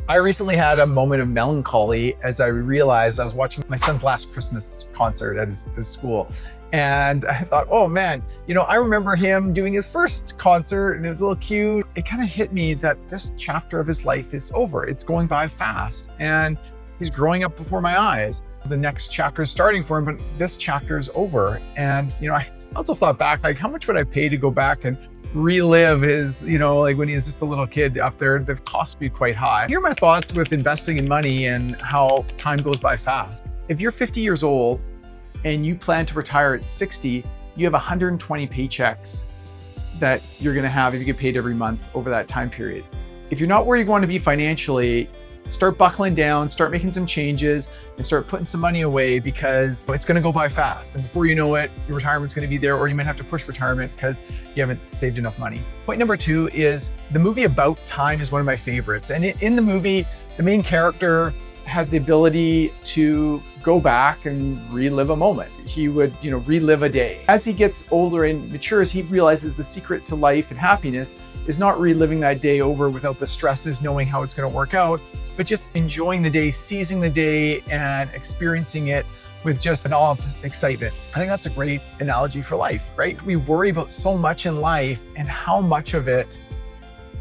I recently had a moment of melancholy as I realized I was watching my son's last Christmas concert at his school. And I thought, oh man, I remember him doing his first concert and it was a little cute. It kind of hit me that this chapter of his life is over. It's going by fast and he's growing up before my eyes. The next chapter is starting for him, but this chapter is over. And, I also thought back, like, how much would I pay to go back and relive his, like when he was just a little kid up there? The cost would be quite high. Here are my thoughts with investing in money and how time goes by fast. If you're 50 years old and you plan to retire at 60, you have 120 paychecks that you're gonna have if you get paid every month over that time period. If you're not where you want to be financially, start buckling down, start making some changes, and start putting some money away because it's gonna go by fast. And before you know it, your retirement's gonna be there, or you might have to push retirement because you haven't saved enough money. Point number 2 is the movie About Time is one of my favorites. And in the movie, the main character has the ability to go back and relive a moment. He would, relive a day. As he gets older and matures, he realizes the secret to life and happiness is not reliving that day over without the stresses, knowing how it's going to work out, but just enjoying the day, seizing the day and experiencing it with just an awe of excitement. I think that's a great analogy for life, right? We worry about so much in life and how much of it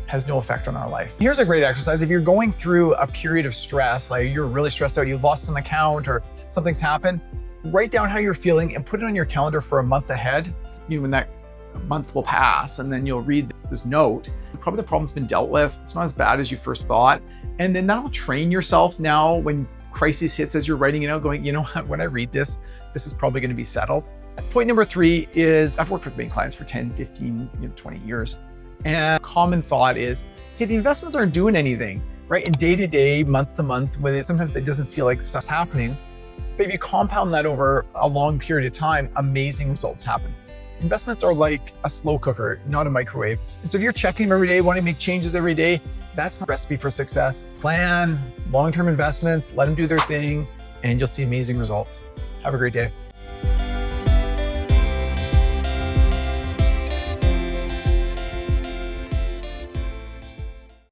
has no effect on our life. Here's a great exercise. If you're going through a period of stress, like you're really stressed out, you've lost an account or something's happened, write down how you're feeling and put it on your calendar for a month ahead. When that month will pass and then you'll read this note, probably the problem's been dealt with. It's not as bad as you first thought. And then that'll train yourself now when crisis hits as you're writing it out, going, when I read this, this is probably gonna be settled. Point number 3 is I've worked with main clients for 10, 15, 20 years. And a common thought is, hey, the investments aren't doing anything, right? And day to day, month to month, sometimes it doesn't feel like stuff's happening. But if you compound that over a long period of time, amazing results happen. Investments are like a slow cooker, not a microwave. And so if you're checking them every day, wanting to make changes every day, that's a recipe for success. Plan long-term investments, let them do their thing, and you'll see amazing results. Have a great day.